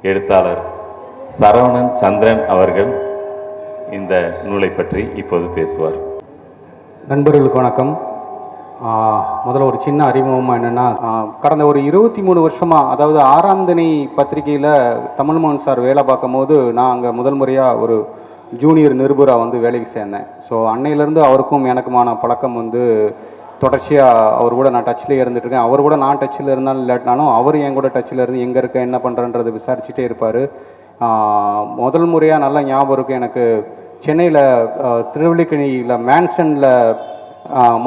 எழுத்தாளர் சரவணன் சந்திரன் அவர்கள் இந்த நூலை பற்றி இப்போது பேசுவார். நண்பர்களுக்கு வணக்கம். முதல்ல ஒரு சின்ன அறிமுகமாக என்னென்னா, கடந்த ஒரு 23 வருஷமாக, அதாவது 6ஆம் திணை பத்திரிகையில் தமிழ்மோகன் சார் வேலை பார்க்கும் போது நான் அங்கே முதல் முறையாக ஒரு ஜூனியர் நிருபராக வந்து வேலைக்கு சேர்ந்தேன். ஸோ அன்னையிலேருந்து அவருக்கும் எனக்குமான பழக்கம் வந்து தொடர்ச்சியாக அவர் கூட நான் டச்சில் இருந்துகிட்ருக்கேன். அவர் கூட நான் டச்சில் இருந்தாலும் இல்லாட்டினாலும் அவர் என் கூட டச்சில் இருந்து எங்கே இருக்க என்ன பண்ணுறன்றதை விசாரிச்சுட்டே இருப்பார். முதல் முறையாக நல்லா ஞாபகம் இருக்குது எனக்கு, சென்னையில் திருவல்லிக்கணியில் மேன்சனில்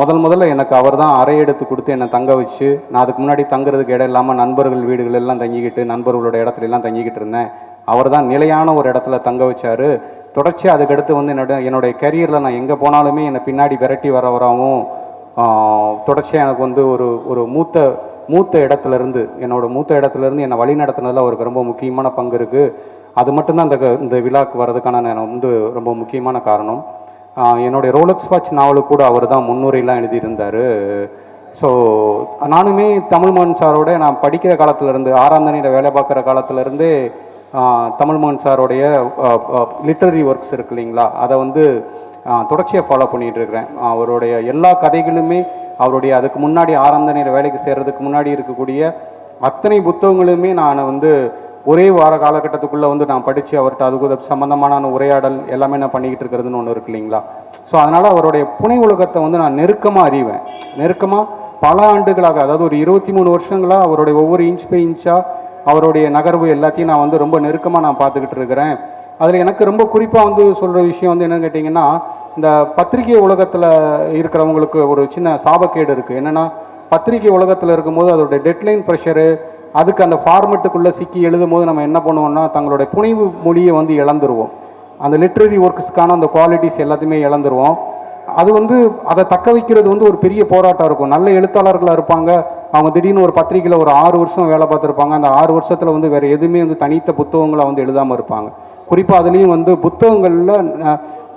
முதல்ல எனக்கு அவர் தான் அறை எடுத்து கொடுத்து என்னை தங்க வச்சு, நான் அதுக்கு முன்னாடி தங்குறதுக்கு இடம் இல்லாமல் நண்பர்கள் வீடுகள் எல்லாம் தங்கிக்கிட்டு நண்பர்களோட இடத்துல எல்லாம் தங்கிக்கிட்டு இருந்தேன். அவர் தான் நிலையான ஒரு இடத்துல தங்க வச்சார். தொடர்ச்சியாக அதுக்கடுத்து வந்து என்னுடைய கரியரில் நான் எங்கே போனாலுமே என்னை பின்னாடி விரட்டி வரவராகவும் தொடர்ச்சியாக எனக்கு வந்து ஒரு மூத்த இடத்துலேருந்து மூத்த இடத்துலேருந்து என்னை வழி நடத்துனதில் அவருக்கு ரொம்ப முக்கியமான பங்கு இருக்குது. அது மட்டும்தான் இந்த விழாவுக்கு வர்றதுக்கான நான் வந்து ரொம்ப முக்கியமான காரணம். என்னுடைய ரோலக்ஸ் வாட்ச் நாவலுக்கு கூட அவர் தான் முன்னுரையெல்லாம் எழுதியிருந்தார். ஸோ நானுமே தமிழ்மோகன் சாரோட நான் படிக்கிற காலத்துலேருந்து 6ஆம் திணையில் வேலை பார்க்குற காலத்துலேருந்தே தமிழ்மோகன் சாரோடைய லிட்ரரி ஒர்க்ஸ் இருக்கு இல்லைங்களா, அதை வந்து தொடர்ச்சியாக ஃபாலோ பண்ணிகிட்டு இருக்கிறேன். அவருடைய எல்லா கதைகளுமே அவருடைய அதுக்கு முன்னாடி 6ஆம் திணையில் வேலைக்கு சேர்கிறதுக்கு முன்னாடி இருக்கக்கூடிய அத்தனை புத்தகங்களுமே நான் வந்து ஒரே வார காலகட்டத்துக்குள்ளே வந்து நான் படித்து அவர்கிட்ட அதுக்கு சம்மந்தமான உரையாடல் எல்லாமே நான் பண்ணிக்கிட்டு இருக்கிறதுன்னு ஒன்று இருக்கு இல்லைங்களா. ஸோ அதனால் அவருடைய புனை உலகத்தை வந்து நான் நெருக்கமாக அறிவேன். நெருக்கமாக பல ஆண்டுகளாக, அதாவது ஒரு 23 வருஷங்களாக அவருடைய ஒவ்வொரு இன்ச் பை இன்ச்சாக அவருடைய நகர்வு எல்லாத்தையும் நான் வந்து ரொம்ப நெருக்கமாக நான் பார்த்துக்கிட்டு இருக்கிறேன். அதில் எனக்கு ரொம்ப குறிப்பாக வந்து சொல்கிற விஷயம் வந்து என்னென்னு கேட்டிங்கன்னா, இந்த பத்திரிகை உலகத்தில் இருக்கிறவங்களுக்கு ஒரு சின்ன சாபக்கேடு இருக்குது. என்னென்னா, பத்திரிகை உலகத்தில் இருக்கும்போது அதோடைய டெட்லைன் ப்ரெஷரு, அதுக்கு அந்த ஃபார்மெட்டுக்குள்ளே சிக்கி எழுதும் போது நம்ம என்ன பண்ணுவோம்னா தங்களுடைய புனைவு மொழியை வந்து இழந்துருவோம். அந்த லிட்ரரி ஒர்க்ஸ்க்கான அந்த குவாலிட்டிஸ் எல்லாத்தையுமே இழந்துருவோம். அது வந்து அதை தக்க வைக்கிறது வந்து ஒரு பெரிய போராட்டம் இருக்கும். நல்ல எழுத்தாளர்களாக இருப்பாங்க, அவங்க திடீர்னு ஒரு பத்திரிகையில் ஒரு 6 வருஷம் வேலை பார்த்துருப்பாங்க. அந்த 6 வருஷத்தில் வந்து வேறு எதுவுமே வந்து தனித்த புத்தகங்களை வந்து எழுதாமல் இருப்பாங்க. குறிப்பாக அதுலேயும் வந்து புத்தகங்களில்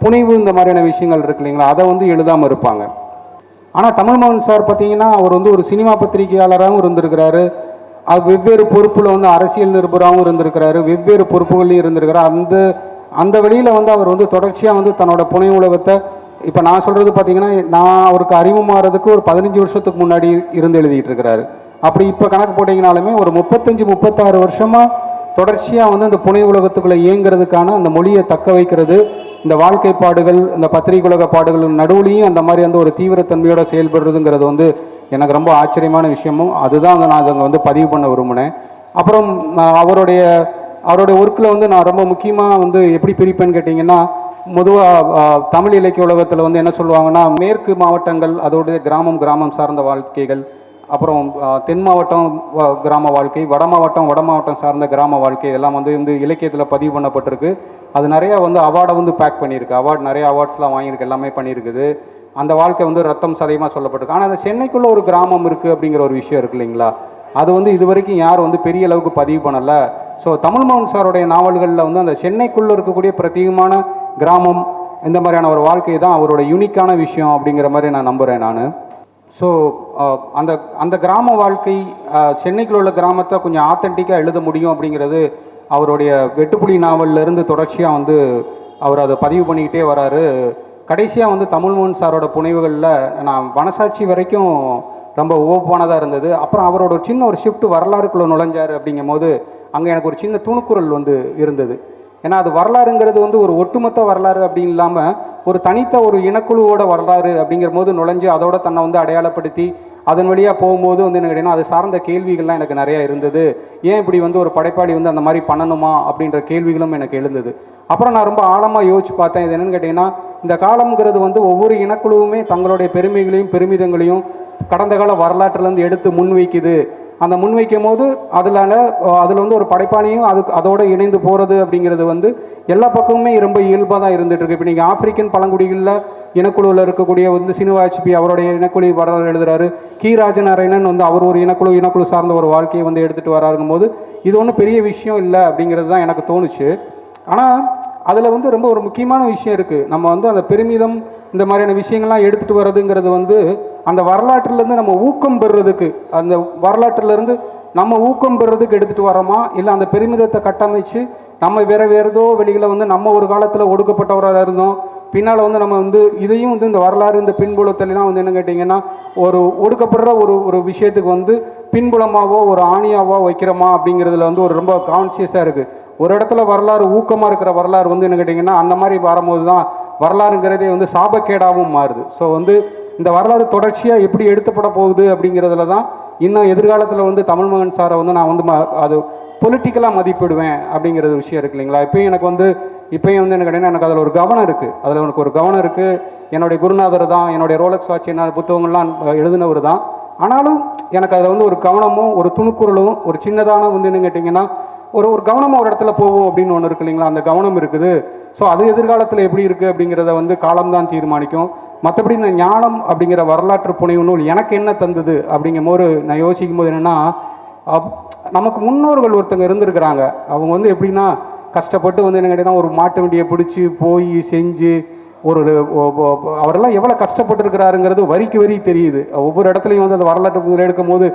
புனைவு இந்த மாதிரியான விஷயங்கள் இருக்கு இல்லைங்களா, அதை வந்து எழுதாமல் இருப்பாங்க. ஆனால் தமிழ்மோகன் சார் பார்த்தீங்கன்னா அவர் வந்து ஒரு சினிமா பத்திரிகையாளராகவும் இருந்திருக்கிறாரு, அது வெவ்வேறு பொறுப்பில் வந்து அரசியல் நிருபராகவும் இருந்திருக்கிறாரு, வெவ்வேறு பொறுப்புகளையும் இருந்திருக்கிறார். அந்த வழியில் வந்து அவர் வந்து தொடர்ச்சியாக வந்து தன்னோட புனை உலகத்தை, இப்போ நான் சொல்கிறது பார்த்தீங்கன்னா நான் அவருக்கு அறிமுகமாகிறதுக்கு ஒரு 15 வருஷத்துக்கு முன்னாடி இருந்து எழுதிட்டு இருக்கிறாரு. அப்படி இப்போ கணக்கு போட்டிங்கனாலுமே ஒரு 35-36 வருஷமாக தொடர்ச்சியாக வந்து இந்த புனை உலகத்துக்குள்ளே இயங்கிறதுக்கான அந்த மொழியை தக்க வைக்கிறது, இந்த வாழ்க்கை பாடுகள், இந்த பத்திரிகை உலக பாடுகள் நடுவுலையும் அந்த மாதிரி வந்து ஒரு தீவிரத்தன்மையோடு செயல்படுறதுங்கிறது வந்து எனக்கு ரொம்ப ஆச்சரியமான விஷயமும் அதுதான் வந்து நான் அங்கே வந்து பதிவு பண்ண விரும்பினேன். அப்புறம் அவருடைய ஒர்க்கில் வந்து நான் ரொம்ப முக்கியமாக வந்து எப்படி பிரிப்பேன்னு கேட்டிங்கன்னா, பொதுவாக தமிழ் இலக்கிய உலகத்தில் வந்து என்ன சொல்லுவாங்கன்னா, மேற்கு மாவட்டங்கள் அதோடைய கிராமம் சார்ந்த வாழ்க்கைகள், அப்புறம் தென் மாவட்டம் கிராம வாழ்க்கை, வட மாவட்டம் சார்ந்த கிராம வாழ்க்கை எல்லாம் வந்து இந்த இலக்கியத்தில் பதிவு பண்ணப்பட்டிருக்கு. அது நிறையா வந்து அவார்டை வந்து பேக் பண்ணியிருக்கு. நிறைய அவார்ட்ஸ்லாம் வாங்கியிருக்கு, எல்லாமே பண்ணியிருக்குது. அந்த வாழ்க்கை வந்து ரத்தம் சதயமாக சொல்லப்பட்டிருக்கு. ஆனால் அந்த சென்னைக்குள்ளே ஒரு கிராமம் இருக்குது அப்படிங்கிற ஒரு விஷயம் இருக்குது இல்லைங்களா, அது வந்து இது வரைக்கும் யாரும் வந்து பெரிய அளவுக்கு பதிவு பண்ணலை. ஸோ தமிழ்மோகன் சாருடைய நாவல்களில் வந்து அந்த சென்னைக்குள்ளே இருக்கக்கூடிய பிரத்யேகமான கிராமம், இந்த மாதிரியான ஒரு வாழ்க்கை தான் அவரோட யூனிக்கான விஷயம் அப்படிங்கிற மாதிரி நான் நம்புகிறேன் நான். ஸோ அந்த கிராம வாழ்க்கை, சென்னைக்குள்ள உள்ள கிராமத்தை கொஞ்சம் ஆத்தென்டிக்காக எழுத முடியும் அப்படிங்கிறது அவருடைய வெட்டுப்புலி நாவல்லேருந்து தொடர்ச்சியாக வந்து அவர் அதை பதிவு பண்ணிக்கிட்டே வராரு. கடைசியாக வந்து தமிழ்மோகன் சாரோட புனைவுகளில் நான் வனசாட்சி வரைக்கும் ரொம்ப ஓப்பானதாக இருந்தது. அப்புறம் அவரோட ஒரு சின்ன ஒரு ஷிஃப்ட் வரலாறுக்குள்ளே நுழைஞ்சார். அப்படிங்கும் போது அங்கே எனக்கு ஒரு சின்ன துணுக்குறல் வந்து இருந்தது. ஏன்னா அது வரலாறுங்கிறது வந்து ஒரு ஒட்டுமொத்த வரலாறு அப்படின்னு இல்லாமல் ஒரு தனித்த ஒரு இனக்குழுவோட வரலாறு அப்படிங்கிற போது நுழைஞ்சு அதோட தன்னை வந்து அடையாளப்படுத்தி அதன் வழியாக போகும்போது வந்து என்ன கேட்டிங்கன்னா அது சார்ந்த கேள்விகள்லாம் எனக்கு நிறையா இருந்தது. ஏன் இப்படி வந்து ஒரு படைப்பாளி வந்து அந்த மாதிரி பண்ணணுமா அப்படின்ற கேள்விகளும் எனக்கு எழுந்தது. அப்புறம் நான் ரொம்ப ஆழமாக யோசிச்சு பார்த்தேன். இது என்னென்னு கேட்டிங்கன்னா, இந்த காலம்ங்கிறது வந்து ஒவ்வொரு இனக்குழுவுமே தங்களுடைய பெருமைகளையும் பெருமிதங்களையும் கடந்த கால வரலாற்றுலேருந்து எடுத்து முன்வைக்குது. அந்த முன்வைக்கும் போது அதில் வந்து ஒரு படைப்பாளியும் அதோடு இணைந்து போகிறது அப்படிங்கிறது வந்து எல்லா பக்கமுமே ரொம்ப இயல்பாக தான் இருந்துகிட்ருக்கு. இப்போ நீங்கள் ஆப்பிரிக்கன் பழங்குடிகளில் இனக்குழுவில் இருக்கக்கூடிய வந்து சினுவாச்சிபி அவருடைய இனக்குழு வரலாறு எழுதுறாரு. கீராஜநாராயணன் வந்து அவர் ஒரு இனக்குழு சார்ந்த ஒரு வாழ்க்கையை வந்து எடுத்துகிட்டு வராருங்கும் போது இது ஒன்றும் பெரிய விஷயம் இல்லை அப்படிங்கிறது தான் எனக்கு தோணுச்சு. ஆனால் அதில் வந்து ரொம்ப ஒரு முக்கியமான விஷயம் இருக்குது. நம்ம வந்து அந்த பெருமிதம் இந்த மாதிரியான விஷயங்கள்லாம் எடுத்துகிட்டு வர்றதுங்கிறது வந்து அந்த வரலாற்றிலேருந்து நம்ம ஊக்கம் பெறுறதுக்கு, அந்த வரலாற்றிலேருந்து நம்ம ஊக்கம் பெறதுக்கு எடுத்துகிட்டு வரோமா, இல்லை அந்த பெருமிதத்தை கட்டமைச்சு நம்ம வேறு ஏதோ வெளியில் வந்து நம்ம ஒரு காலத்தில் ஒடுக்கப்பட்டவராக இருந்தோம், பின்னால் வந்து நம்ம வந்து இதையும் வந்து இந்த வரலாறு இந்த பின்புலத்திலாம் வந்து என்ன கேட்டிங்கன்னா ஒரு ஒடுக்கப்படுற ஒரு ஒரு விஷயத்துக்கு வந்து பின்புலமாவோ ஒரு ஆணியாவோ வைக்கிறோமா அப்படிங்கிறதுல வந்து ஒரு ரொம்ப கான்சியஸாக இருக்குது. ஒரு இடத்துல வரலாறு ஊக்கமாக இருக்கிற வரலாறு வந்து என்ன கேட்டிங்கன்னா அந்த மாதிரி வரும்போது தான் வரலாறுங்கிறதே வந்து சாபக்கேடாகவும் மாறுது. ஸோ வந்து இந்த வரலாறு தொடர்ச்சியாக எப்படி எடுத்துப்பட போகுது அப்படிங்கிறதுல தான் இன்னும் எதிர்காலத்தில் வந்து தமிழ்மகன் சாரை வந்து நான் வந்து அது பொலிட்டிக்கலாக மதிப்பிடுவேன் அப்படிங்கிறது விஷயம் இருக்கு இல்லைங்களா. இப்போயும் வந்து எனக்கு கேட்டிங்கன்னா எனக்கு அதில் ஒரு கவனம் இருக்குது, அதில் எனக்கு ஒரு கவனம் இருக்குது. என்னுடைய குருநாதர் தான், என்னுடைய ரோலக்ஸ் வாட்ச் என்ன புத்தகங்கள்லாம் எழுதினவர் தான். ஆனாலும் எனக்கு அதில் வந்து ஒரு கவனமும் ஒரு துணுக்குறலும் ஒரு சின்னதான வந்து என்ன கேட்டிங்கன்னா ஒரு கவனமாக ஒரு இடத்துல போவோம் அப்படின்னு ஒன்று இருக்கு இல்லைங்களா, அந்த கவனம் இருக்குது. ஸோ அது எதிர்காலத்தில் எப்படி இருக்குது அப்படிங்கிறத வந்து காலம்தான் தீர்மானிக்கும். மற்றபடி இந்த ஞானம் அப்படிங்கிற வரலாற்று புனைவு நூல் எனக்கு என்ன தந்தது அப்படிங்கும் போது நான் யோசிக்கும் போது என்னென்னா, நமக்கு முன்னோர்கள் ஒருத்தங்க இருந்திருக்கிறாங்க. அவங்க வந்து எப்படின்னா கஷ்டப்பட்டு வந்து என்ன கேட்டிங்கன்னா ஒரு மாட்டு வண்டியை பிடிச்சி போய் செஞ்சு அவரெல்லாம் எவ்வளோ கஷ்டப்பட்டுருக்கிறாருங்கிறது வரிக்கு வரி தெரியுது. ஒவ்வொரு இடத்துலையும் வந்து அந்த வரலாற்று எடுக்கும் போது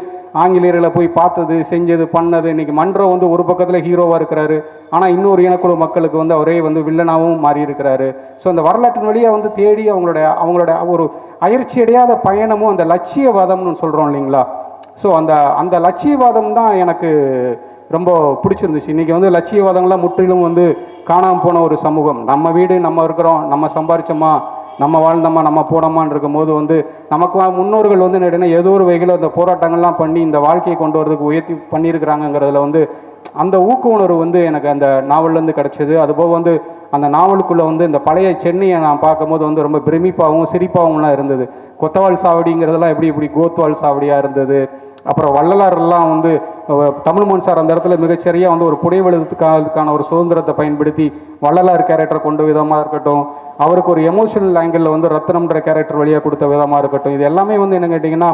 ஆங்கிலேயர்களை போய் பார்த்தது செஞ்சது பண்ணது. இன்றைக்கி மன்றம் வந்து ஒரு பக்கத்தில் ஹீரோவாக இருக்கிறாரு, ஆனால் இன்னொரு இனக்குழு மக்களுக்கு வந்து அவரே வந்து வில்லனாகவும் மாறி இருக்கிறாரு. ஸோ அந்த வரலாற்றின் வழியாக வந்து தேடி அவங்களோட ஒரு அயற்சி அடையாத பயணமும் அந்த லட்சியவாதம்னு சொல்கிறோம் இல்லைங்களா. ஸோ அந்த லட்சியவாதம் தான் எனக்கு ரொம்ப பிடிச்சிருந்துச்சு. இன்றைக்கி வந்து லட்சியவாதங்கள்லாம் முற்றிலும் வந்து காணாமல் போன ஒரு சமூகம். நம்ம வீடு நம்ம இருக்கிறோம், நம்ம சம்பாரிச்சோமா, நம்ம வாழ்ந்தோமா, நம்ம போனோமான்னு இருக்கும்போது வந்து நமக்கு முன்னோர்கள் வந்து என்னன்னா ஏதோ ஒரு வகையில் அந்த போராட்டங்கள்லாம் பண்ணி இந்த வாழ்க்கையை கொண்டு வரதுக்கு உயர்த்தி பண்ணியிருக்கிறாங்கங்கிறதுல வந்து அந்த ஊக்க உணர்வு வந்து எனக்கு அந்த நாவல்லேருந்து கிடச்சிது. அதுபோக வந்து அந்த நாவலுக்குள்ளே வந்து இந்த பழைய சென்னையை நான் பார்க்கும்போது வந்து ரொம்ப பிரமிப்பாகவும் சிரிப்பாகவும்லாம் இருந்தது. கொத்தவாள் சாவடிங்கிறதெல்லாம் எப்படி கோத்வால் சாவடியாக இருந்தது. அப்புறம் வள்ளலாரெல்லாம் வந்து தமிழ்மகன் சார் அந்த இடத்துல மிகச்சரியாக வந்து ஒரு புனைவெழுத்துக்கான ஒரு சுதந்திரத்தை பயன்படுத்தி வள்ளலார் கேரக்டரை கொண்ட விதமாக இருக்கட்டும், அவருக்கு ஒரு எமோஷனல் ஆங்கிளில் வந்து ரத்னம்ன்ற கேரக்டர் வழியாக கொடுத்த விதமாக இருக்கட்டும், இது எல்லாமே வந்து என்ன கேட்டிங்கன்னா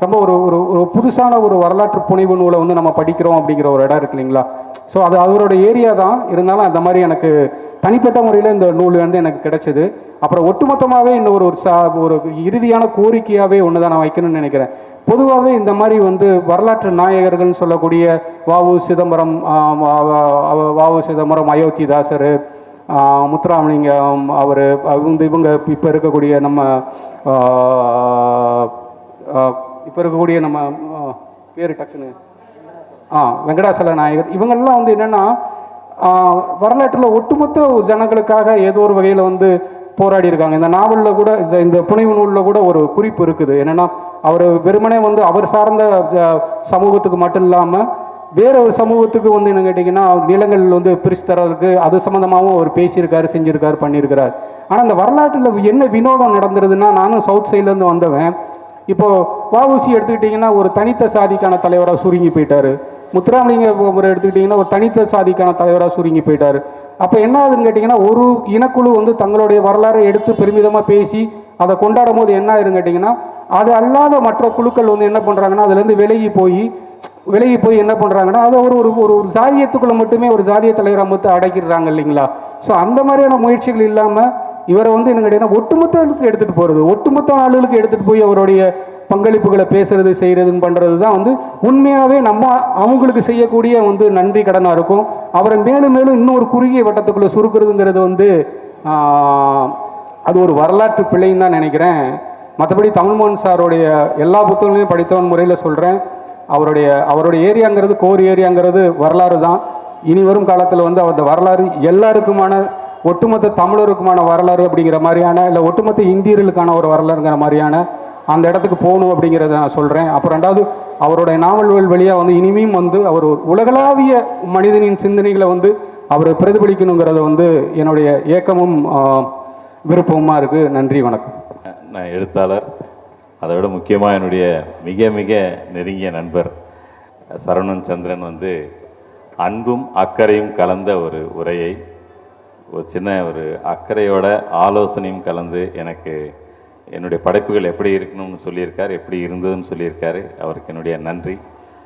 ரொம்ப ஒரு புதுசான ஒரு வரலாற்று புனைவு நூலை வந்து நம்ம படிக்கிறோம் அப்படிங்கிற ஒரு இடம் இருக்கு இல்லைங்களா. ஸோ அது அவரோட ஏரியா தான். இருந்தாலும் அந்த மாதிரி எனக்கு தனிப்பட்ட முறையில் இந்த நூல் வந்து எனக்கு கிடைச்சிது. அப்புறம் ஒட்டுமொத்தமாகவே இன்னும் ஒரு இறுதியான கோரிக்கையாகவே ஒன்று தான் நான் வைக்கணும்னு நினைக்கிறேன். பொதுவாகவே இந்த மாதிரி வந்து வரலாற்று நாயகர்கள்னு சொல்லக்கூடிய வ.உ. சிதம்பரம், அயோத்திதாசர், முத்துராமலிங்கம், அவர் இவங்க இப்போ இருக்கக்கூடிய நம்ம பேர் டக்குன்னு வெங்கடாசல நாயகர், இவங்கெல்லாம் வந்து என்னென்னா வரலாற்றில் ஒட்டுமொத்த ஜனங்களுக்காக ஏதோ ஒரு வகையில் வந்து போராடி இருக்காங்க. இந்த நாவலில் கூட இந்த புனைவு நூலில் கூட ஒரு குறிப்பு இருக்குது. என்னென்னா அவர் வெறுமனே வந்து அவர் சார்ந்த சமூகத்துக்கு மட்டும் இல்லாமல் வேற ஒரு சமூகத்துக்கு வந்து என்ன கேட்டிங்கன்னா நிலங்கள் வந்து பிரித்து தரதுக்கு அது சம்மந்தமாகவும் அவர் பேசியிருக்காரு, செஞ்சுருக்காரு, பண்ணியிருக்கிறார். ஆனால் அந்த வரலாற்றில் என்ன வினோதம் நடந்துருதுன்னா, நானும் சவுத் சைட்லேருந்து வந்தவன். இப்போது வ.உ.சி எடுத்துக்கிட்டிங்கன்னா ஒரு தனித்த சாதிக்கான தலைவராக சுருங்கி போயிட்டார். முத்துராமலிங்கம் எடுத்துக்கிட்டிங்கன்னா ஒரு தனித்த சாதிக்கான தலைவராக சுருங்கி போயிட்டார். அப்போ என்ன ஆகுதுன்னு கேட்டிங்கன்னா ஒரு இனக்குழு வந்து தங்களுடைய வரலாறை எடுத்து பெருமிதமாக பேசி அதை கொண்டாடும் போது என்ன ஆயிருன்னு கேட்டிங்கன்னா அது அல்லாத மற்ற குழுக்கள் வந்து என்ன பண்ணுறாங்கன்னா அதுலேருந்து விலகி போய் என்ன பண்ணுறாங்கன்னா அதை ஒரு சாதியத்துக்குள்ளே மட்டுமே ஒரு சாதிய தலைவரை மட்டும் அடைக்கிறாங்க இல்லைங்களா. ஸோ அந்த மாதிரியான முயற்சிகள் இல்லாமல் இவரை வந்து என்ன கேட்டிங்கன்னா ஒட்டுமொத்த எடுத்துகிட்டு போகிறது, ஒட்டுமொத்த ஆளுகளுக்கு எடுத்துகிட்டு போய் அவருடைய பங்களிப்புகளை பேசுறது செய்கிறதுன்னு பண்ணுறது தான் வந்து உண்மையாகவே நம்ம அவங்களுக்கு செய்யக்கூடிய வந்து நன்றி கடனாக இருக்கும். அவரை மேலும் இன்னும் ஒரு குறுகிய வட்டத்துக்குள்ளே சுருக்கிறதுங்கிறது வந்து அது ஒரு வரலாற்று பிழைன்னு தான் நினைக்கிறேன். மற்றபடி தமிழ்மகன் சாருடைய எல்லா புத்தகங்களையும் படித்தவன் முறையில் சொல்கிறேன், அவருடைய ஏரியாங்கிறது கோர் ஏரியாங்கிறது வரலாறு தான். இனி வரும் காலத்தில் வந்து அந்த வரலாறு எல்லாருக்குமான ஒட்டுமொத்த தமிழருக்குமான வரலாறு அப்படிங்கிற மாதிரியான, இல்லை ஒட்டுமொத்த இந்தியர்களுக்கான ஒரு வரலாறுங்கிற மாதிரியான அந்த இடத்துக்கு போகணும் அப்படிங்கிறத நான் சொல்கிறேன். அப்புறம் ரெண்டாவது அவருடைய நாவல்கள் வழியாக வந்து இனிமையும் வந்து அவர் உலகளாவிய மனிதனின் சிந்தனைகளை வந்து அவர் பிரதிபலிக்கணுங்கிறத வந்து என்னுடைய ஏக்கமும் விருப்பமாக இருக்குது. நன்றி, வணக்கம். நான் எழுத்தாளர், அதை விட முக்கியமாக என்னுடைய மிக மிக நெருங்கிய நண்பர் சரவணன் சந்திரன் வந்து அன்பும் அக்கறையும் கலந்த ஒரு உரையை, ஒரு சின்ன ஒரு அக்கறையோட ஆலோசனையும் கலந்து எனக்கு என்னுடைய படைப்புகள் எப்படி இருக்கணும்னு சொல்லியிருக்கார், எப்படி இருந்ததுன்னு சொல்லியிருக்காரு. அவருக்கு என்னுடைய நன்றி.